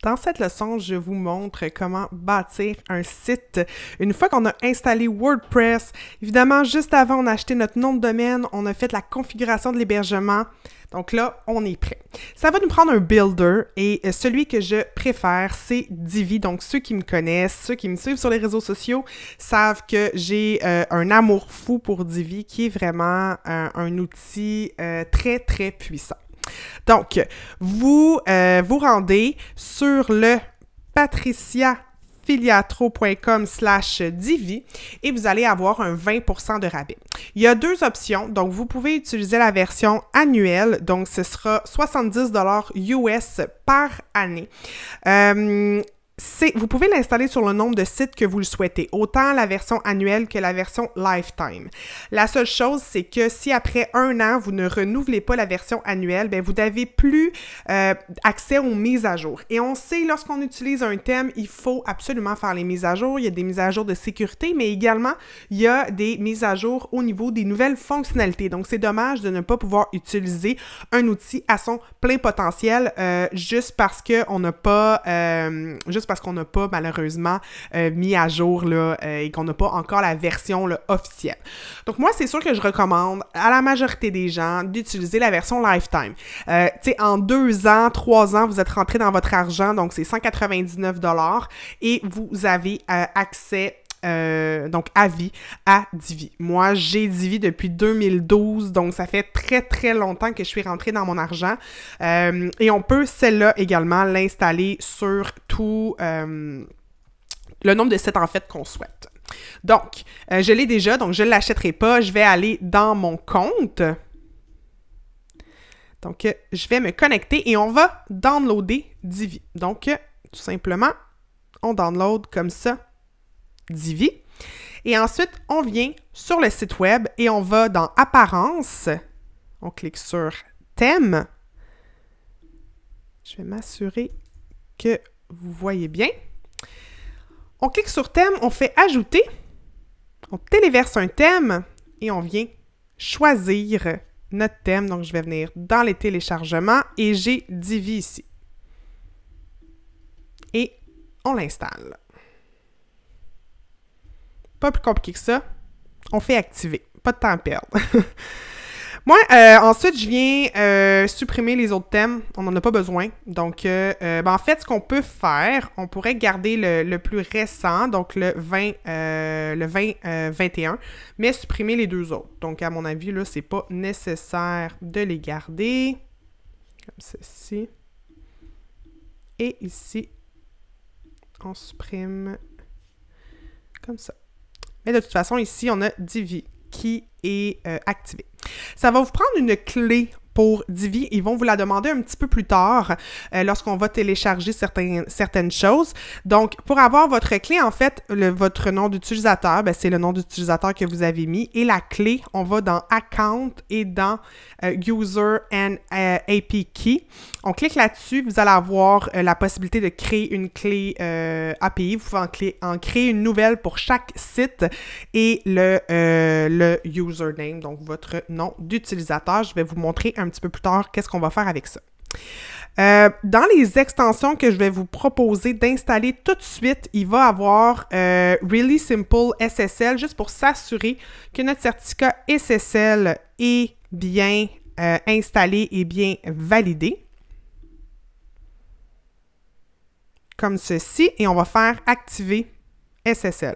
Dans cette leçon, je vous montre comment bâtir un site. Une fois qu'on a installé WordPress, évidemment, juste avant, on a acheté notre nom de domaine, on a fait la configuration de l'hébergement. Donc là, on est prêt. Ça va nous prendre un builder et celui que je préfère, c'est Divi. Donc, ceux qui me connaissent, ceux qui me suivent sur les réseaux sociaux savent que j'ai un amour fou pour Divi qui est vraiment un outil très, très puissant. Donc, vous vous rendez sur le patriciafiliatro.com/Divi et vous allez avoir un 20% de rabais. Il y a deux options. Donc, vous pouvez utiliser la version annuelle. Donc, ce sera 70$ US par année. Vous pouvez l'installer sur le nombre de sites que vous le souhaitez, autant la version annuelle que la version lifetime. La seule chose, c'est que si après un an, vous ne renouvelez pas la version annuelle, bien, vous n'avez plus accès aux mises à jour. Et on sait, lorsqu'on utilise un thème, il faut absolument faire les mises à jour. Il y a des mises à jour de sécurité, mais également, il y a des mises à jour au niveau des nouvelles fonctionnalités. Donc, c'est dommage de ne pas pouvoir utiliser un outil à son plein potentiel juste parce qu'on n'a pas malheureusement mis à jour là, et qu'on n'a pas encore la version là, officielle. Donc moi, c'est sûr que je recommande à la majorité des gens d'utiliser la version Lifetime. Tu sais, en 2 ans, 3 ans, vous êtes rentré dans votre argent, donc c'est 199$ et vous avez accès donc à vie à Divi. Moi, j'ai Divi depuis 2012, donc ça fait très très longtemps que je suis rentrée dans mon argent. Et on peut celle-là également l'installer sur tout le nombre de sites en fait qu'on souhaite. Donc, je l'ai déjà, donc je ne l'achèterai pas. Je vais aller dans mon compte. Donc, je vais me connecter et on va downloader Divi. Donc, tout simplement, on download comme ça Divi. Et ensuite, on vient sur le site web et on va dans Apparence. On clique sur Thème. Je vais m'assurer que vous voyez bien. On clique sur Thème, on fait Ajouter. On téléverse un thème et on vient choisir notre thème. Donc, je vais venir dans les téléchargements et j'ai Divi ici. Et on l'installe. Pas plus compliqué que ça. On fait activer. Pas de temps à perdre. Moi, ensuite, je viens supprimer les autres thèmes. On n'en a pas besoin. Donc, en fait, ce qu'on peut faire, on pourrait garder le plus récent, donc le 2021, mais supprimer les deux autres. Donc, à mon avis, là, c'est pas nécessaire de les garder. Comme ceci. Et ici, on supprime comme ça. Mais de toute façon, ici, on a Divi qui est activé. Ça va vous prendre une clé pour Divi. Ils vont vous la demander un petit peu plus tard lorsqu'on va télécharger certaines choses. Donc, pour avoir votre clé, en fait, votre nom d'utilisateur, c'est le nom d'utilisateur que vous avez mis. Et la clé, on va dans Account et dans User and AP Key. On clique là-dessus, vous allez avoir la possibilité de créer une clé API. Vous pouvez en créer une nouvelle pour chaque site et le username, donc votre nom d'utilisateur. Je vais vous montrer un petit peu plus tard qu'est-ce qu'on va faire avec ça. Dans les extensions que je vais vous proposer d'installer tout de suite, il va avoir Really Simple SSL, juste pour s'assurer que notre certificat SSL est bien installé et bien validé. Comme ceci, et on va faire activer SSL.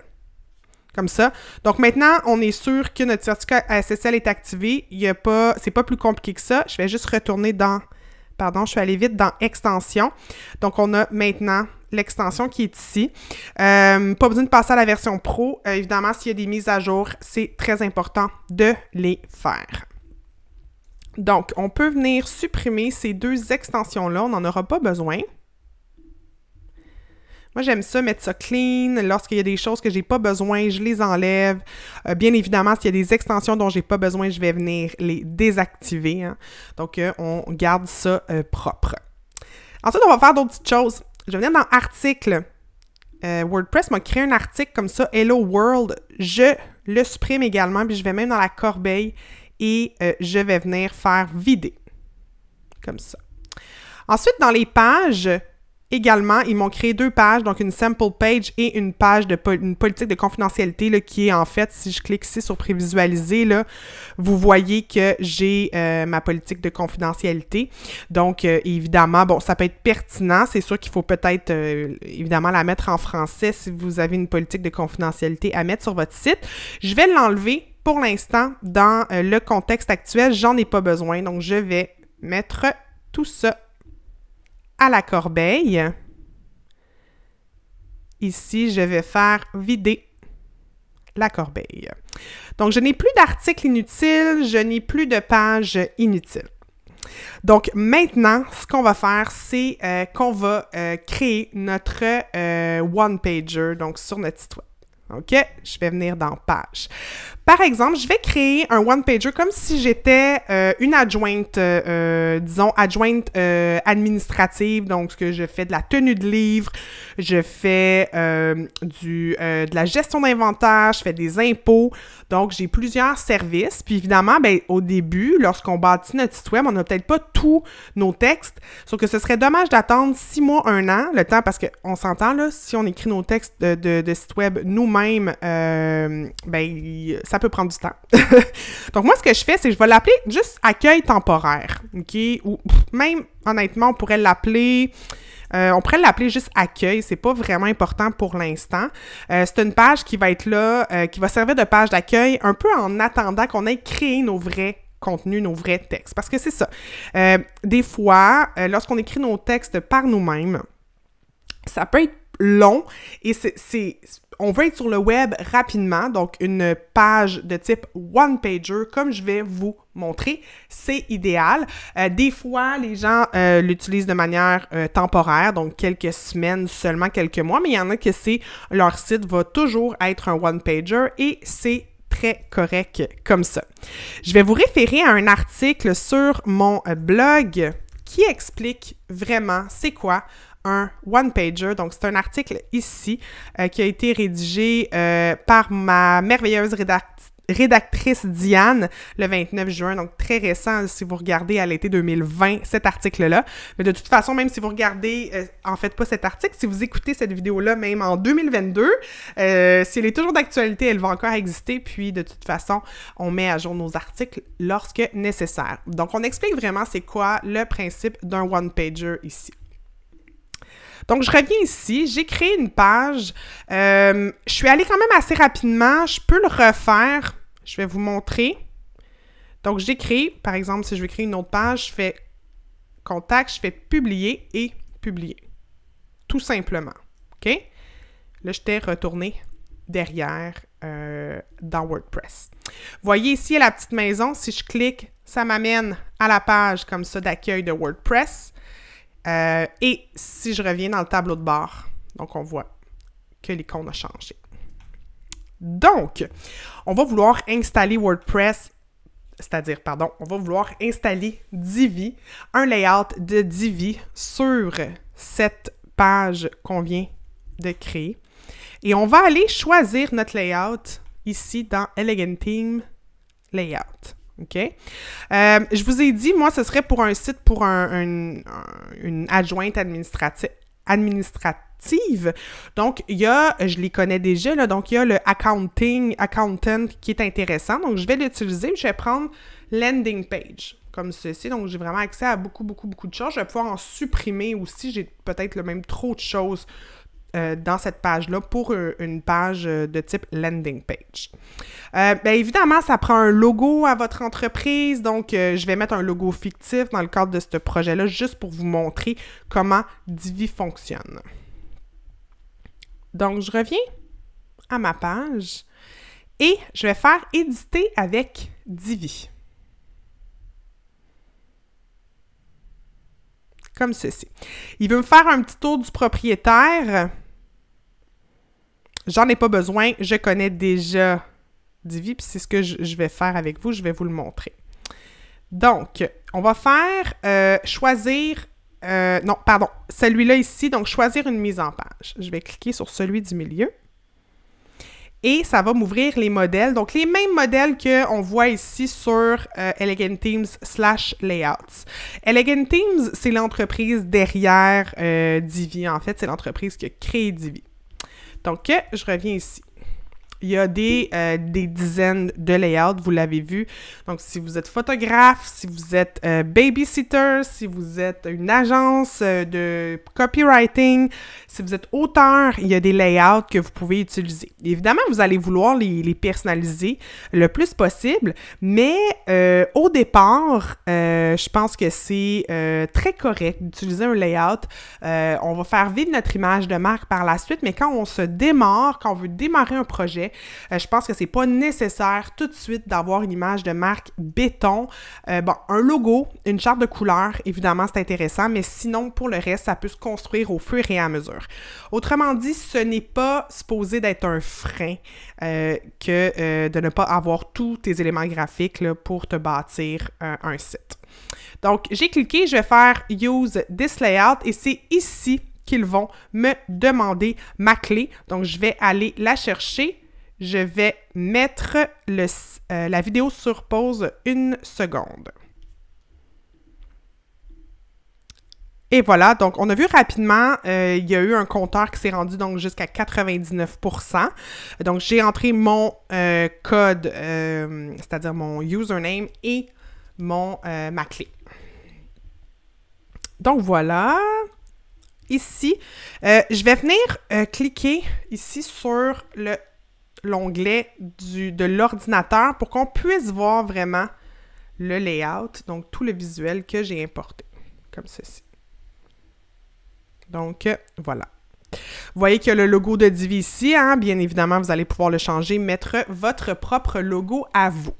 Comme ça. Donc maintenant, on est sûr que notre certificat SSL est activé. C'est pas plus compliqué que ça. Je vais juste retourner dans... Pardon, je suis allée vite dans Extension. Donc, on a maintenant l'extension qui est ici. Pas besoin de passer à la version Pro. Évidemment, s'il y a des mises à jour, c'est très important de les faire. Donc, on peut venir supprimer ces deux extensions-là. On n'en aura pas besoin. Moi, j'aime ça, mettre ça clean. Lorsqu'il y a des choses que j'ai pas besoin, je les enlève. Bien évidemment, s'il y a des extensions dont j'ai pas besoin, je vais venir les désactiver. Hein. Donc, on garde ça propre. Ensuite, on va faire d'autres petites choses. Je vais venir dans Articles. WordPress m'a créé un article comme ça, Hello World. Je le supprime également, puis je vais même dans la corbeille et je vais venir faire vider. Comme ça. Ensuite, dans les pages... Également, ils m'ont créé 2 pages, donc une sample page et une page de une politique de confidentialité là, qui est en fait, si je clique ici sur prévisualiser, là, vous voyez que j'ai ma politique de confidentialité. Donc, évidemment, bon, ça peut être pertinent. C'est sûr qu'il faut peut-être, évidemment, la mettre en français si vous avez une politique de confidentialité à mettre sur votre site. Je vais l'enlever pour l'instant dans le contexte actuel. J'en ai pas besoin, donc je vais mettre tout ça à la corbeille. Ici, je vais faire vider la corbeille. Donc, je n'ai plus d'articles inutiles, je n'ai plus de pages inutiles. Donc, maintenant, ce qu'on va faire, c'est qu'on va créer notre one-pager, donc sur notre site web. OK? Je vais venir dans « Page ». Par exemple, je vais créer un one-pager comme si j'étais une adjointe, disons, adjointe administrative. Donc, ce que je fais de la tenue de livre, je fais de la gestion d'inventaire, je fais des impôts. Donc, j'ai plusieurs services. Puis, évidemment, bien, au début, lorsqu'on bâtit notre site web, on n'a peut-être pas tous nos textes. Sauf que ce serait dommage d'attendre 6 mois, 1 an, le temps, parce qu'on s'entend, là, si on écrit nos textes de site web nous-mêmes, ben, ça peut prendre du temps. Donc, moi, ce que je fais, c'est que je vais l'appeler juste accueil temporaire, OK? Ou même, honnêtement, on pourrait l'appeler juste accueil, c'est pas vraiment important pour l'instant. C'est une page qui va être là, qui va servir de page d'accueil un peu en attendant qu'on ait créé nos vrais contenus, nos vrais textes. Parce que c'est ça. Des fois, lorsqu'on écrit nos textes par nous-mêmes, ça peut être long et on veut être sur le web rapidement, donc une page de type one-pager, comme je vais vous montrer, c'est idéal. Des fois, les gens l'utilisent de manière temporaire, donc quelques semaines, seulement quelques mois, mais il y en a que leur site va toujours être un one-pager et c'est très correct comme ça. Je vais vous référer à un article sur mon blog qui explique vraiment c'est quoi un one-pager. Donc, c'est un article ici qui a été rédigé par ma merveilleuse rédactrice Diane le 29 juin, donc très récent si vous regardez à l'été 2020 cet article-là. Mais de toute façon, même si vous regardez, en fait pas cet article, si vous écoutez cette vidéo-là même en 2022, si elle est toujours d'actualité, elle va encore exister, puis de toute façon, on met à jour nos articles lorsque nécessaire. Donc, on explique vraiment c'est quoi le principe d'un one-pager ici. Donc, je reviens ici, j'ai créé une page, je suis allée quand même assez rapidement, je peux le refaire, je vais vous montrer. Donc, j'ai créé, par exemple, si je veux créer une autre page, je fais « Contact », je fais « Publier » et « Publier », tout simplement, OK? Là, je t'ai retourné derrière dans WordPress. Vous voyez ici, à la petite maison, si je clique, ça m'amène à la page comme ça d'accueil de WordPress. Et si je reviens dans le tableau de bord, donc on voit que l'icône a changé. Donc, on va vouloir installer WordPress, c'est-à-dire, pardon, on va vouloir installer Divi, un layout de Divi sur cette page qu'on vient de créer. Et on va aller choisir notre layout ici dans Elementim Layout. OK? Je vous ai dit, moi, ce serait pour un site pour une adjointe administrative. Donc, il y a, je les connais déjà, là, donc il y a le accountant qui est intéressant. Donc, je vais l'utiliser. Je vais prendre landing page comme ceci. Donc, j'ai vraiment accès à beaucoup de choses. Je vais pouvoir en supprimer aussi. J'ai peut-être même trop de choses dans cette page-là pour une page de type landing page. Bien évidemment, ça prend un logo à votre entreprise, donc je vais mettre un logo fictif dans le cadre de ce projet-là, juste pour vous montrer comment Divi fonctionne. Donc, je reviens à ma page et je vais faire « Éditer avec Divi ». Comme ceci. Il veut me faire un petit tour du propriétaire. J'en ai pas besoin, je connais déjà Divi, puis c'est ce que je vais faire avec vous, je vais vous le montrer. Donc, on va faire choisir, non, pardon, celui-là ici, donc choisir une mise en page. Je vais cliquer sur celui du milieu. et ça va m'ouvrir les modèles. Donc, les mêmes modèles qu'on voit ici sur Elegant Themes /Layouts. Elegant Themes, c'est l'entreprise derrière Divi. En fait, c'est l'entreprise qui a créé Divi. Donc, je reviens ici. Il y a des dizaines de layouts, vous l'avez vu. Donc, si vous êtes photographe, si vous êtes babysitter, si vous êtes une agence de copywriting, si vous êtes auteur, il y a des layouts que vous pouvez utiliser. Évidemment, vous allez vouloir les personnaliser le plus possible, mais au départ, je pense que c'est très correct d'utiliser un layout. On va faire vivre notre image de marque par la suite, mais quand on se démarre, quand on veut démarrer un projet, je pense que c'est pas nécessaire tout de suite d'avoir une image de marque béton. Bon, un logo, une charte de couleurs, évidemment, c'est intéressant, mais sinon, pour le reste, ça peut se construire au fur et à mesure. Autrement dit, ce n'est pas supposé d'être un frein que de ne pas avoir tous tes éléments graphiques là, pour te bâtir un site. Donc, j'ai cliqué, je vais faire « Use this layout » et c'est ici qu'ils vont me demander ma clé. Donc, je vais aller la chercher. Je vais mettre la vidéo sur pause 1 seconde. Et voilà, donc on a vu rapidement, il y a eu un compteur qui s'est rendu donc jusqu'à 99%. Donc, j'ai entré mon code, c'est-à-dire mon username et ma clé. Donc, voilà. Ici, je vais venir cliquer ici sur l'onglet de l'ordinateur pour qu'on puisse voir vraiment le layout, donc tout le visuel que j'ai importé, comme ceci. Donc, voilà. Vous voyez qu'il y a le logo de Divi ici, hein? Bien évidemment, vous allez pouvoir le changer, mettre votre propre logo à vous.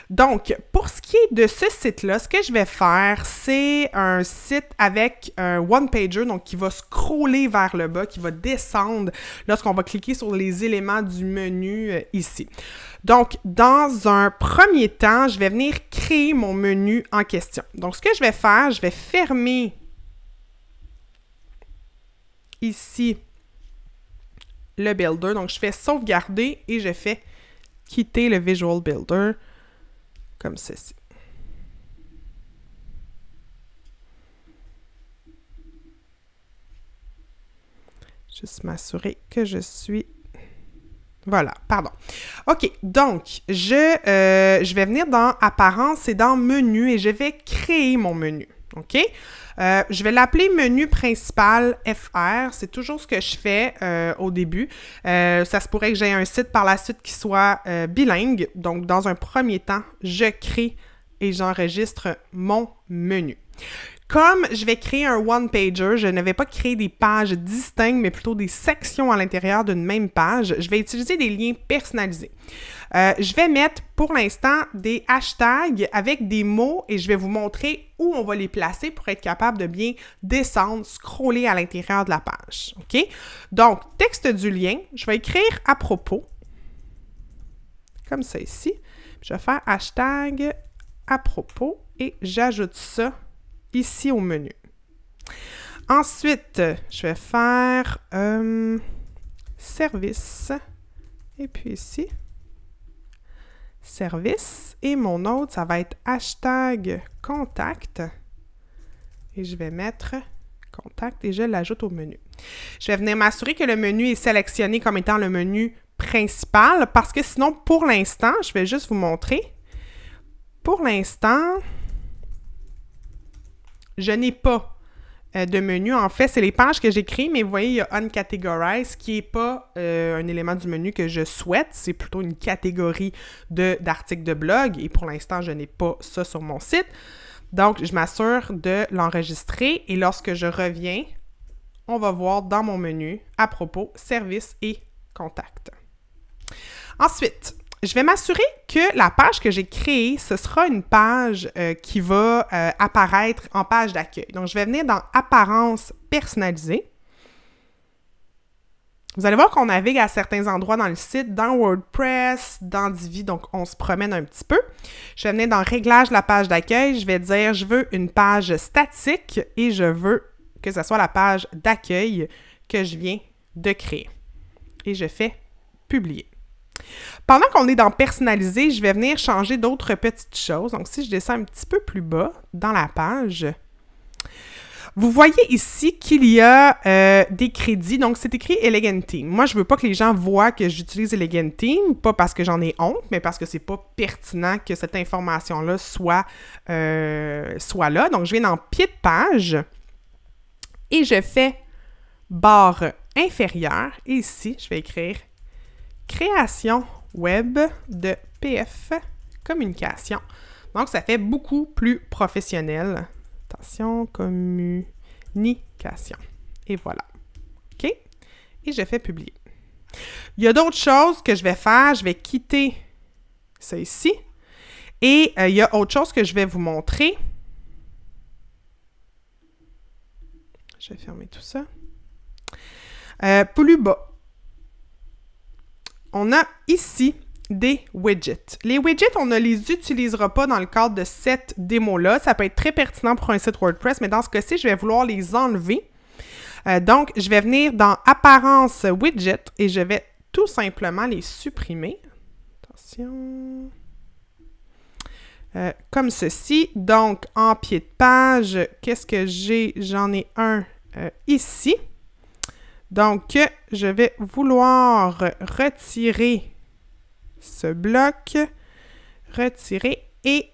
Donc, pour ce qui est de ce site-là, ce que je vais faire, c'est un site avec un one-pager, donc qui va scroller vers le bas, qui va descendre lorsqu'on va cliquer sur les éléments du menu ici. Donc, dans un premier temps, je vais venir créer mon menu en question. Donc, ce que je vais faire, je vais fermer ici le Builder. Donc, je fais sauvegarder et je fais quitter le Visual Builder comme ceci. Juste m'assurer que je suis... Voilà, pardon. OK, donc, je vais venir dans Apparence et dans Menu et je vais créer mon menu. OK? Je vais l'appeler menu principal FR. C'est toujours ce que je fais au début. Ça se pourrait que j'aie un site par la suite qui soit bilingue. Donc, dans un premier temps, je crée et j'enregistre mon menu. Comme je vais créer un one-pager, je ne vais pas créer des pages distinctes, mais plutôt des sections à l'intérieur d'une même page. Je vais utiliser des liens personnalisés. Je vais mettre pour l'instant des hashtags avec des mots et je vais vous montrer où on va les placer pour être capable de bien descendre, scroller à l'intérieur de la page. OK? Donc, texte du lien, je vais écrire à propos, comme ça ici. Je vais faire hashtag à propos et j'ajoute ça ici au menu. Ensuite, je vais faire service et puis ici, service et mon autre, ça va être hashtag contact et je vais mettre contact et je l'ajoute au menu. Je vais venir m'assurer que le menu est sélectionné comme étant le menu principal parce que sinon, pour l'instant, je vais juste vous montrer. Pour l'instant, je n'ai pas de menu. En fait, c'est les pages que j'ai créées, mais vous voyez, il y a Uncategorize qui n'est pas un élément du menu que je souhaite. C'est plutôt une catégorie d'articles de blog et pour l'instant, je n'ai pas ça sur mon site. Donc, je m'assure de l'enregistrer et lorsque je reviens, on va voir dans mon menu à propos, service et contact. Ensuite, je vais m'assurer que la page que j'ai créée, ce sera une page qui va apparaître en page d'accueil. Donc, je vais venir dans Apparence personnalisée. Vous allez voir qu'on navigue à certains endroits dans le site, dans WordPress, dans Divi, donc on se promène un petit peu. Je vais venir dans Réglage de la page d'accueil. Je vais dire, je veux une page statique et je veux que ce soit la page d'accueil que je viens de créer. Et je fais Publier. Pendant qu'on est dans personnaliser, je vais venir changer d'autres petites choses. Donc, si je descends un petit peu plus bas dans la page, vous voyez ici qu'il y a des crédits. Donc, c'est écrit Elegantine. Moi, je ne veux pas que les gens voient que j'utilise Elegantine, pas parce que j'en ai honte, mais parce que c'est pas pertinent que cette information-là soit là. Donc, je viens dans pied de page et je fais barre inférieure. Et ici, je vais écrire création web de PF communication. Donc, ça fait beaucoup plus professionnel. Attention, communication. Et voilà. OK? Et je fais publier. Il y a d'autres choses que je vais faire. Je vais quitter ça ici. Et il y a autre chose que je vais vous montrer. Je vais fermer tout ça. Plus bas. On a ici des widgets. Les widgets, on ne les utilisera pas dans le cadre de cette démo-là. Ça peut être très pertinent pour un site WordPress, mais dans ce cas-ci, je vais vouloir les enlever. Donc, je vais venir dans Apparence widget et je vais tout simplement les supprimer. Attention. Comme ceci. Donc, en pied de page, qu'est-ce que j'ai? J'en ai un ici. Donc, je vais vouloir retirer ce bloc, retirer et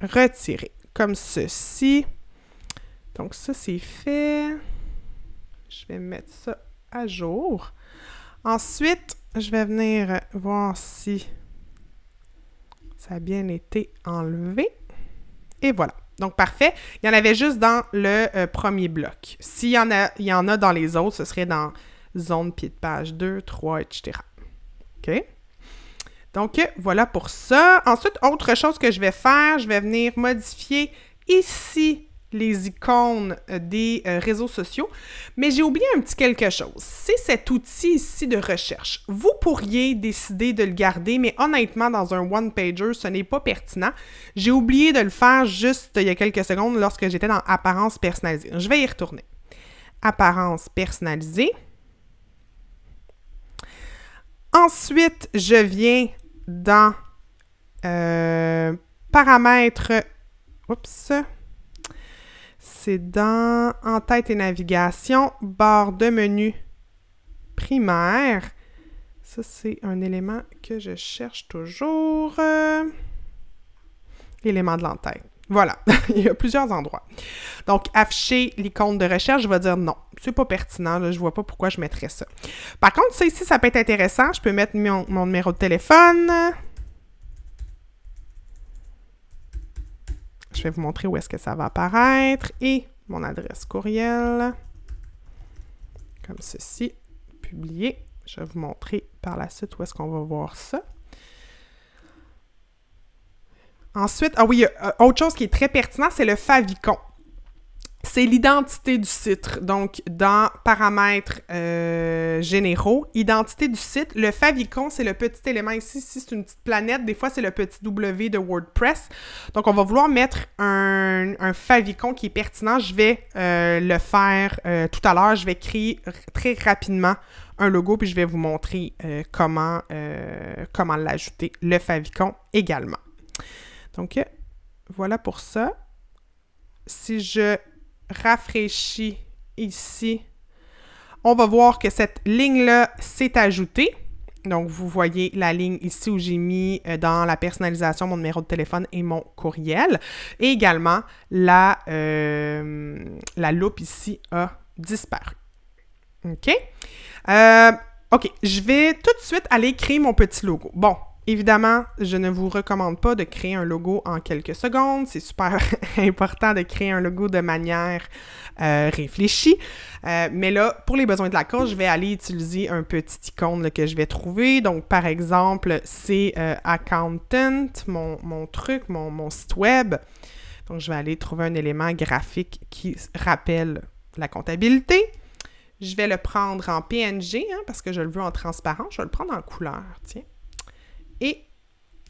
retirer, comme ceci. Donc, ça, c'est fait. Je vais mettre ça à jour. Ensuite, je vais venir voir si ça a bien été enlevé. Et voilà. Donc, parfait. Il y en avait juste dans le premier bloc. Il y en a dans les autres, ce serait dans zone pied de page 2, 3, etc. OK? Donc, voilà pour ça. Ensuite, autre chose que je vais faire, je vais venir modifier ici les icônes des réseaux sociaux. Mais j'ai oublié un petit quelque chose. C'est cet outil ici de recherche. Vous pourriez décider de le garder, mais honnêtement, dans un one-pager, ce n'est pas pertinent. J'ai oublié de le faire juste il y a quelques secondes lorsque j'étais dans Apparence personnalisée. Je vais y retourner. Apparence personnalisée. Ensuite, je viens dans paramètres. Oups. C'est dans en-tête et navigation, barre de menu primaire. Ça, c'est un élément que je cherche toujours. Élément de l'entête. Voilà, il y a plusieurs endroits. Donc, afficher l'icône de recherche, je vais dire non. C'est pas pertinent, là, je vois pas pourquoi je mettrais ça. Par contre, ça ici, ça peut être intéressant. Je peux mettre mon numéro de téléphone. Je vais vous montrer où est-ce que ça va apparaître. Et mon adresse courriel. Comme ceci. Publier. Je vais vous montrer par la suite où est-ce qu'on va voir ça. Ensuite, ah oui, autre chose qui est très pertinent, c'est le favicon. C'est l'identité du site. Donc, dans paramètres généraux, identité du site, le favicon, c'est le petit élément ici. Ici, c'est une petite planète. Des fois, c'est le petit W de WordPress. Donc, on va vouloir mettre un favicon qui est pertinent. Je vais le faire tout à l'heure. Je vais créer très rapidement un logo, puis je vais vous montrer comment l'ajouter, le favicon également. Donc, voilà pour ça. Si je rafraîchis ici, on va voir que cette ligne-là s'est ajoutée. Donc, vous voyez la ligne ici où j'ai mis dans la personnalisation mon numéro de téléphone et mon courriel. Et également, la loupe ici a disparu. OK? OK, je vais tout de suite aller créer mon petit logo. Bon. Évidemment, je ne vous recommande pas de créer un logo en quelques secondes. C'est super important de créer un logo de manière réfléchie. Mais là, pour les besoins de la cause, je vais aller utiliser un petit icône là, que je vais trouver. Donc, par exemple, c'est Accountant, mon truc, mon site web. Donc, je vais aller trouver un élément graphique qui rappelle la comptabilité. Je vais le prendre en PNG, hein, parce que je le veux en transparent. Je vais le prendre en couleur, tiens. Et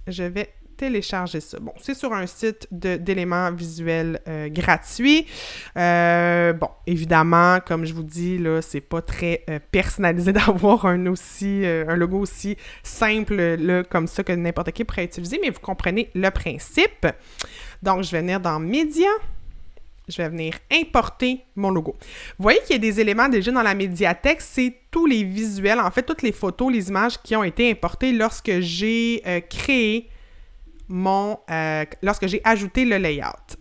je vais télécharger ça. Bon, c'est sur un site d'éléments visuels gratuits. Bon, évidemment, comme je vous dis, là, c'est pas très personnalisé d'avoir un logo aussi simple là, comme ça que n'importe qui pourrait utiliser, mais vous comprenez le principe. Donc, je vais venir dans Médias. Je vais venir importer mon logo. Vous voyez qu'il y a des éléments déjà dans la médiathèque. C'est tous les visuels, en fait, toutes les photos, les images qui ont été importées lorsque j'ai créé lorsque j'ai ajouté le layout.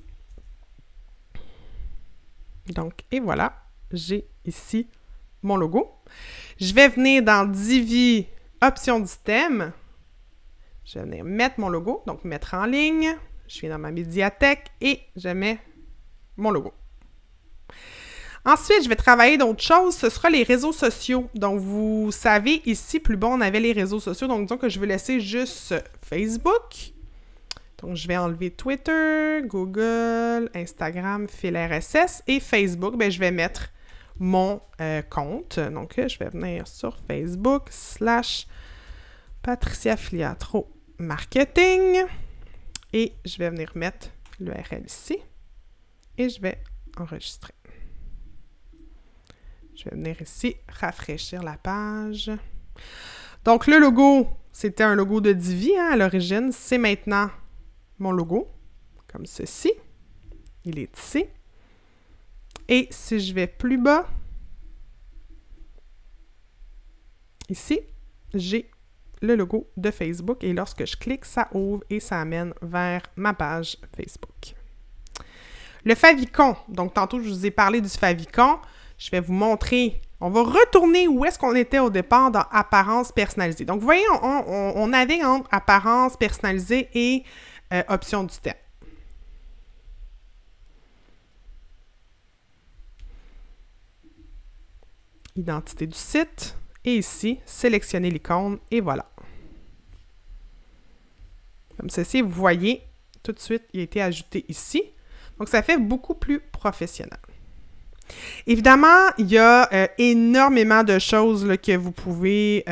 Donc, et voilà, j'ai ici mon logo. Je vais venir dans Divi, option du thème. Je vais venir mettre mon logo, donc mettre en ligne. Je viens dans ma médiathèque et je mets mon logo. Ensuite, je vais travailler d'autres choses. Ce sera les réseaux sociaux. Donc, vous savez, ici, plus bas, on avait les réseaux sociaux. Donc, disons que je vais laisser juste Facebook. Donc, je vais enlever Twitter, Google, Instagram, fil RSS et Facebook. Bien, je vais mettre mon compte. Donc, je vais venir sur Facebook / Patricia Filiatro Marketing. Et je vais venir mettre l'URL ici. Et je vais enregistrer. Je vais venir ici, rafraîchir la page. Donc, le logo, c'était un logo de Divi à l'origine. C'est maintenant mon logo, comme ceci. Il est ici. Et si je vais plus bas, ici, j'ai le logo de Facebook. Et lorsque je clique, ça ouvre et ça amène vers ma page Facebook. Le favicon, donc tantôt je vous ai parlé du favicon, je vais vous montrer, on va retourner où est-ce qu'on était au départ dans apparence personnalisée. Donc vous voyez, on navigue entre apparence personnalisée et option du thème. Identité du site, et ici, sélectionner l'icône, et voilà. Comme ceci, vous voyez, tout de suite, il a été ajouté ici. Donc, ça fait beaucoup plus professionnel. Évidemment, il y a énormément de choses là, que vous pouvez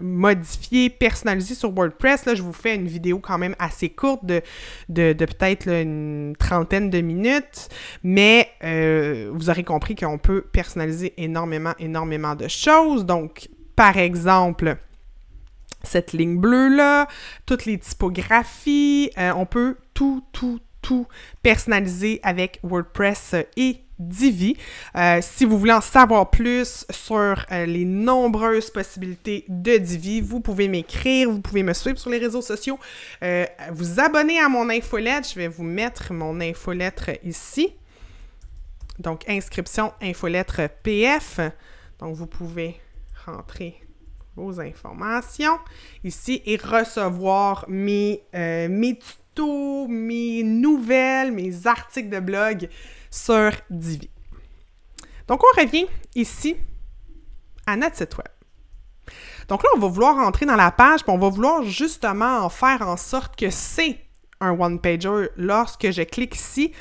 modifier, personnaliser sur WordPress. Là, je vous fais une vidéo quand même assez courte de peut-être une trentaine de minutes, mais vous aurez compris qu'on peut personnaliser énormément de choses. Donc, par exemple, cette ligne bleue-là, toutes les typographies, on peut tout personnaliser avec WordPress et Divi. Si vous voulez en savoir plus sur les nombreuses possibilités de Divi, vous pouvez m'écrire, vous pouvez me suivre sur les réseaux sociaux, vous abonner à mon infolettre. Je vais vous mettre mon infolettre ici. Donc, inscription infolettre PF. Donc, vous pouvez rentrer vos informations ici et recevoir mes tutos, mes nouvelles, mes articles de blog sur Divi. Donc, on revient ici à notre site web. Donc là, on va vouloir entrer dans la page, puis on va vouloir justement en faire en sorte que c'est un one-pager. Lorsque je clique ici,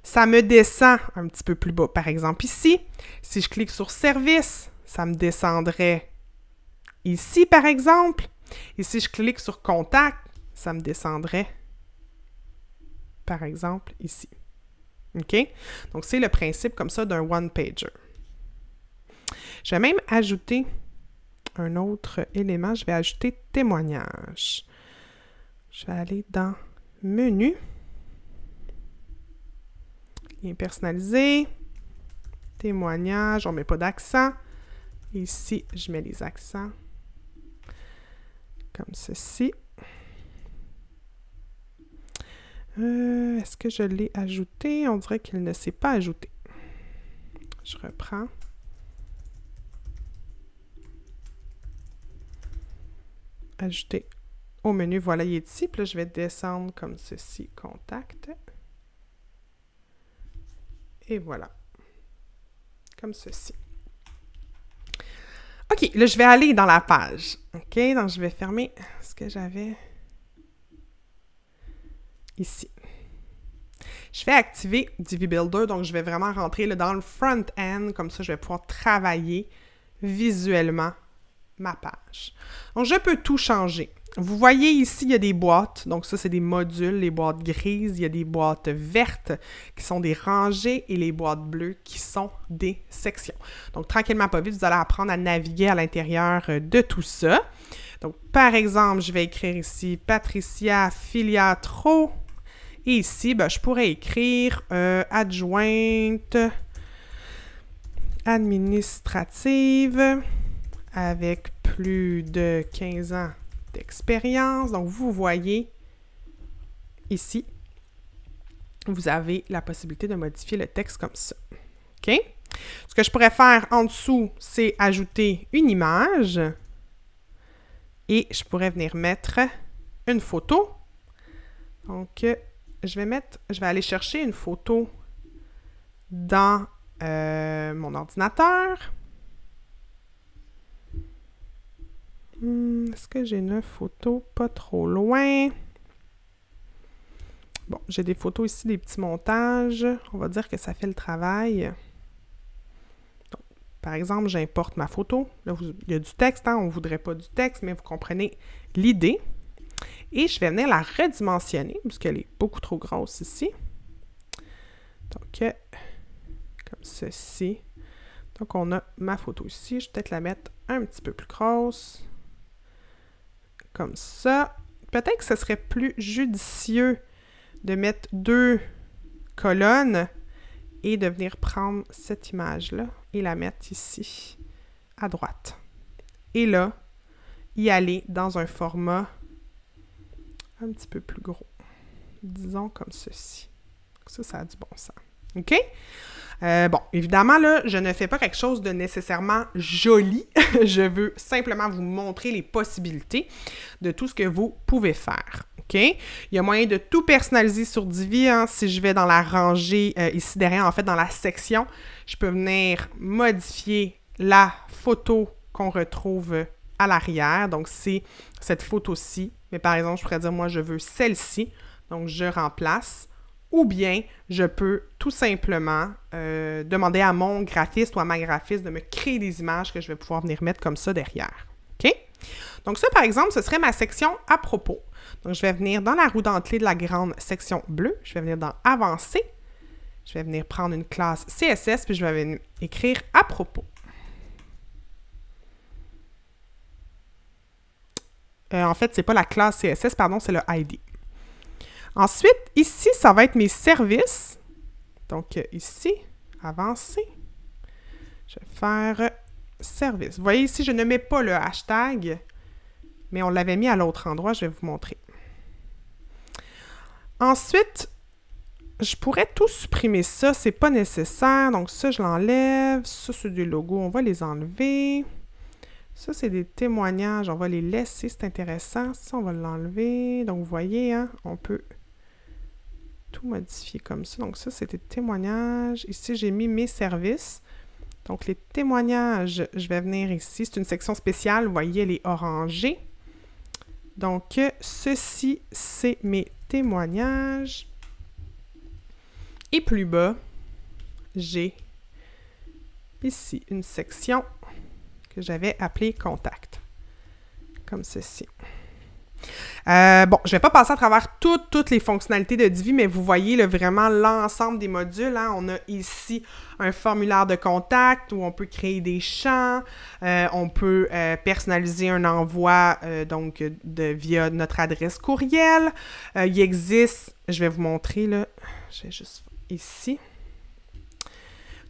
ça me descend un petit peu plus bas. Par exemple, ici, si je clique sur « Service », ça me descendrait ici, par exemple. Et si je clique sur « Contact », ça me descendrait, par exemple, ici. OK? Donc, c'est le principe comme ça d'un one-pager. Je vais même ajouter un autre élément. Je vais ajouter « Témoignage ». Je vais aller dans « Menu ». Lien personnalisé. Témoignage. On ne met pas d'accent. Ici, je mets les accents. Comme ceci. Est-ce que je l'ai ajouté? On dirait qu'il ne s'est pas ajouté. Je reprends. Ajouter au menu. Voilà, il est ici. Puis là, je vais descendre comme ceci. Contact. Et voilà. Comme ceci. OK, là, je vais aller dans la page. OK, donc je vais fermer ce que j'avais ici. Je vais activer Divi Builder, donc je vais vraiment rentrer là, dans le front-end. Comme ça, je vais pouvoir travailler visuellement ma page. Donc, je peux tout changer. Vous voyez ici, il y a des boîtes. Donc ça, c'est des modules, les boîtes grises. Il y a des boîtes vertes qui sont des rangées et les boîtes bleues qui sont des sections. Donc tranquillement, pas vite, vous allez apprendre à naviguer à l'intérieur de tout ça. Donc par exemple, je vais écrire ici Patricia Filiatro. Et ici, ben, je pourrais écrire adjointe administrative avec plus de 15 ans d'expérience. Donc, vous voyez ici, vous avez la possibilité de modifier le texte comme ça. OK? Ce que je pourrais faire en dessous, c'est ajouter une image et je pourrais venir mettre une photo. Donc, je vais aller chercher une photo dans mon ordinateur. Est-ce que j'ai une photo pas trop loin? Bon, j'ai des photos ici, des petits montages. On va dire que ça fait le travail. Donc, par exemple, j'importe ma photo. Là, il y a du texte, hein? On ne voudrait pas du texte, mais vous comprenez l'idée. Et je vais venir la redimensionner, puisqu'elle est beaucoup trop grosse ici. Donc, comme ceci. Donc, on a ma photo ici. Je vais peut-être la mettre un petit peu plus grosse. Comme ça. Peut-être que ce serait plus judicieux de mettre 2 colonnes et de venir prendre cette image-là et la mettre ici, à droite. Et là, y aller dans un format un petit peu plus gros. Disons comme ceci. Ça a du bon sens. OK? Bon, évidemment, là, je ne fais pas quelque chose de nécessairement joli. Je veux simplement vous montrer les possibilités de tout ce que vous pouvez faire. OK? Il y a moyen de tout personnaliser sur Divi. Hein. Si je vais dans la rangée ici derrière, en fait, dans la section, je peux venir modifier la photo qu'on retrouve à l'arrière. Donc, c'est cette photo-ci. Mais par exemple, je pourrais dire, moi, je veux celle-ci. Donc, je remplace. Ou bien, je peux tout simplement demander à mon graphiste ou à ma graphiste de me créer des images que je vais pouvoir venir mettre comme ça derrière. OK? Donc ça, par exemple, ce serait ma section à propos. Donc, je vais venir dans la roue dentelée de la grande section bleue. Je vais venir dans Avancer. Je vais venir prendre une classe CSS, puis je vais venir écrire à propos. En fait, ce n'est pas la classe CSS, pardon, c'est le ID. Ensuite, ici, ça va être mes services. Donc, ici, avancer. Je vais faire service. Vous voyez ici, je ne mets pas le hashtag, mais on l'avait mis à l'autre endroit. Je vais vous montrer. Ensuite, je pourrais tout supprimer ça. C'est pas nécessaire. Donc, ça, je l'enlève. Ça, c'est des logos. On va les enlever. Ça, c'est des témoignages. On va les laisser. C'est intéressant. Ça, on va l'enlever. Donc, vous voyez, hein, on peut tout modifier comme ça. Donc ça, c'était témoignages. Ici, j'ai mis mes services. Donc les témoignages, je vais venir ici. C'est une section spéciale. Vous voyez, elle est orangée. Donc, ceci, c'est mes témoignages. Et plus bas, j'ai ici une section que j'avais appelée Contact. Comme ceci. Bon, je ne vais pas passer à travers toutes les fonctionnalités de Divi, mais vous voyez là, vraiment l'ensemble des modules. Hein. On a ici un formulaire de contact où on peut créer des champs, on peut personnaliser un envoi donc via notre adresse courriel. Il existe, je vais vous montrer, là, je vais juste ici.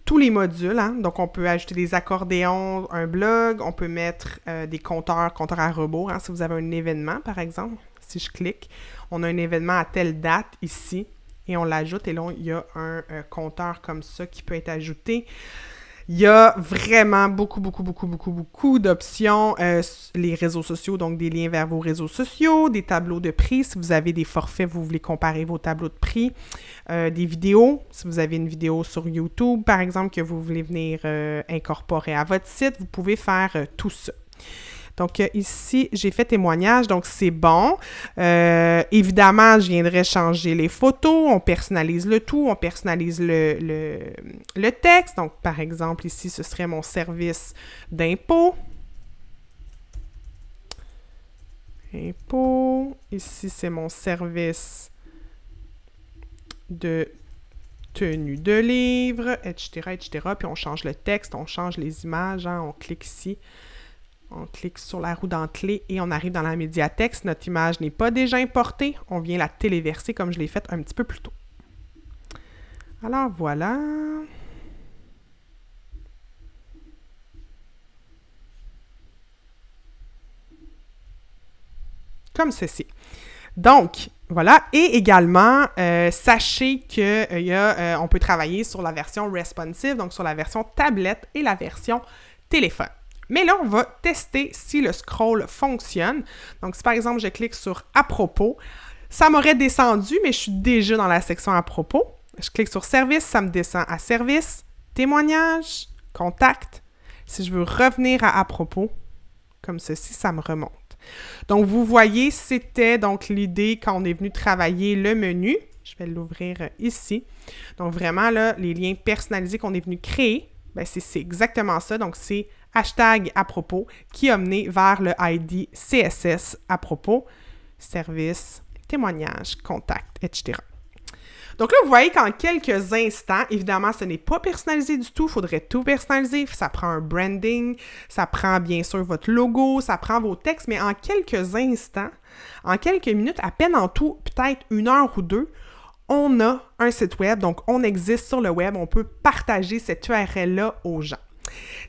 Tous les modules, hein? Donc on peut ajouter des accordéons, un blog, on peut mettre des compteurs à rebours, hein? Si vous avez un événement, par exemple, si je clique, on a un événement à telle date ici, et on l'ajoute, et là, il y a un compteur comme ça qui peut être ajouté. Il y a vraiment beaucoup d'options. Les réseaux sociaux, donc des liens vers vos réseaux sociaux, des tableaux de prix. Si vous avez des forfaits, vous voulez comparer vos tableaux de prix. Des vidéos. Si vous avez une vidéo sur YouTube, par exemple, que vous voulez venir incorporer à votre site, vous pouvez faire tout ça. Donc, ici, j'ai fait témoignage, donc c'est bon. Évidemment, je viendrai changer les photos, on personnalise le tout, on personnalise le texte. Donc, par exemple, ici, ce serait mon service d'impôt. Impôts. Ici, c'est mon service de tenue de livre, etc., etc. Puis on change le texte, on change les images, hein, on clique ici, on clique sur la roue d'entrée et on arrive dans la médiathèque. Si notre image n'est pas déjà importée, on vient la téléverser comme je l'ai fait un petit peu plus tôt. Alors voilà. Comme ceci. Donc, voilà. Et également, sachez qu'on peut travailler sur la version responsive, donc sur la version tablette et la version téléphone. Mais là, on va tester si le scroll fonctionne. Donc, si par exemple, je clique sur « À propos », ça m'aurait descendu, mais je suis déjà dans la section « À propos ». Je clique sur « Service », ça me descend à « Service »,« Témoignages »,« Contact ». Si je veux revenir à « À propos », comme ceci, ça me remonte. Donc, vous voyez, c'était donc l'idée quand on est venu travailler le menu. Je vais l'ouvrir ici. Donc, vraiment, là, les liens personnalisés qu'on est venu créer, ben c'est exactement ça. Donc, c'est hashtag à propos qui a mené vers le ID CSS à propos, service, témoignage, contact, etc. Donc là, vous voyez qu'en quelques instants, évidemment, ce n'est pas personnalisé du tout. Il faudrait tout personnaliser. Ça prend un branding, ça prend bien sûr votre logo, ça prend vos textes, mais en quelques instants, en quelques minutes, à peine en tout, peut-être 1 heure ou 2, on a un site web. Donc, on existe sur le web. On peut partager cette URL-là aux gens.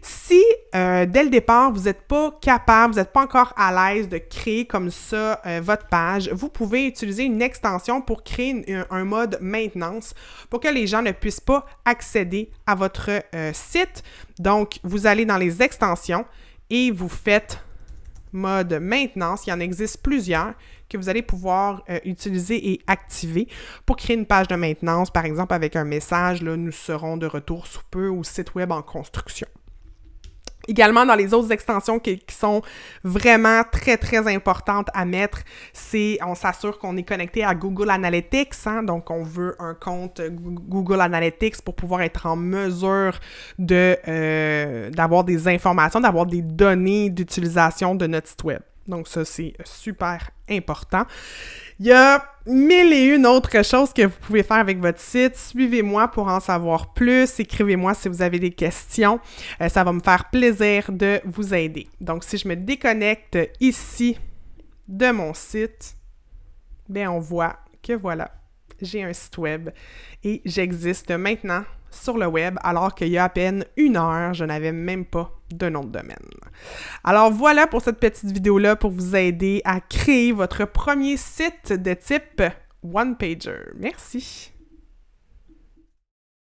Si, dès le départ, vous n'êtes pas capable, vous n'êtes pas encore à l'aise de créer comme ça votre page, vous pouvez utiliser une extension pour créer un mode maintenance pour que les gens ne puissent pas accéder à votre site. Donc, vous allez dans les extensions et vous faites mode maintenance. Il y en existe plusieurs que vous allez pouvoir utiliser et activer pour créer une page de maintenance, par exemple avec un message, là, nous serons de retour sous peu au site web en construction. Également, dans les autres extensions qui sont vraiment très, très importantes à mettre, c'est on s'assure qu'on est connecté à Google Analytics. Hein, donc, on veut un compte Google Analytics pour pouvoir être en mesure d'avoir des informations, d'avoir des données d'utilisation de notre site web. Donc, ça, c'est super important. Il y a 1001 autres choses que vous pouvez faire avec votre site. Suivez-moi pour en savoir plus. Écrivez-moi si vous avez des questions. Ça va me faire plaisir de vous aider. Donc, si je me déconnecte ici de mon site, bien, on voit que voilà, j'ai un site web et j'existe maintenant sur le web alors qu'il y a à peine 1 heure, je n'avais même pas de nom de domaine. Alors voilà pour cette petite vidéo-là pour vous aider à créer votre premier site de type one-pager. Merci!